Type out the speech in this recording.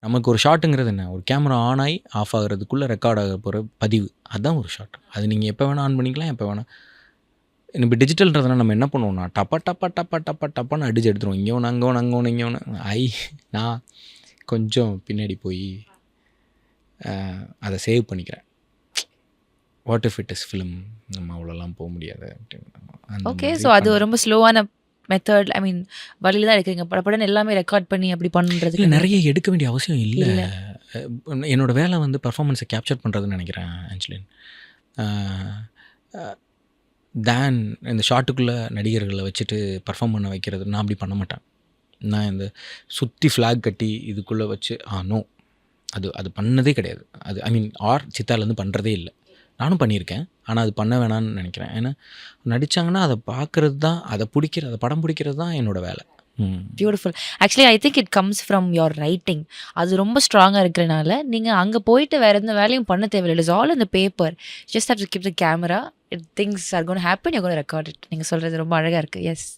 நமக்கு ஒரு ஷாட்டுங்கிறது என்ன? ஒரு கேமரா ஆன் ஆயி, ஆஃப் ஆகுறதுக்குள்ள ரெக்கார்ட் ஆக போற பதிவு. அதான் ஒரு ஷாட். அது நீங்க எப்ப வேணா ஆன் பண்ணிக்கலாம், எப்ப வேணா. இப்ப டிஜிட்டல்ன்றதுனால நம்ம என்ன பண்ணுவோம்னா, டப்ப டப்ப டப்ப டப்ப டப்பன்னு அடிச்சு எடுத்துருவோம். இங்க ஒண்ணு, அங்க ஒண்ணு, அங்க ஒண்ணு, இங்க ஒண்ணு. நான் கொஞ்சம் பின்னாடி போயி அத சேவ் பண்ணிக்கிறேன். What if it is film? நம்ம அவ்வளோலாம் போ முடியாது அப்படின்னு. அந்த ஓகே. மாதிரி ஸோ அது பண்ணேன். ரொம்ப ஸ்லோவான மெத்தட் ஐ மீன் வழியில தான் எடுக்கிறீங்க. படபடன்னு எல்லாமே ரெக்கார்ட் பண்ணி அப்படி இல்ல பண்ணுறது கிடையாது. நெறைய எடுக்க வேண்டிய அவசியம் இல்ல. இல்ல. என்னோட வேலை வந்து பெர்ஃபார்மன்ஸ கேப்சர் பண்றதுன்னு நெனைக்கிறேன் ஆஞ்சலின். அ அ தேன் இந்த ஷாட்டுக்குள்ள நடிகர்கள வச்சுட்டு பெர்ஃபார்ம் பண்ண வைக்கிறது, நான் அப்படி பண்ண மாட்டேன். நான் இந்த சுத்தி ஃப்ளாக் கட்டி இதுக்குள்ள வச்சு நோ. அது அது பண்ணதே கிடையாது. அது ஐ மீன் சித்தாலேருந்து பண்ணுறதே இல்ல. நானும் பண்ணியிருக்கேன். ஆனா அது பண்ண வேணான்னு நெனைக்கிறேன். ஏன்னா நடிச்சாங்கன்னா அத பார்க்கறது தான், அத புடிக்கிறது, அத படம் புடிக்கிறது தான் என்னோட வேலை. Beautiful. Actually I think it comes from your writing. அது ரொம்ப ஸ்ட்ராங்கா இருக்கிறனால, நீங்க அங்க போயிட்டு வேற எந்த வேலையும் பண்ண தேவையில்ல. It is all in the paper. Just have to keep the camera. Things are gonna happen. You are gonna record it. நீங்க சொல்றது ரொம்ப அழகா இருக்கு. எஸ்.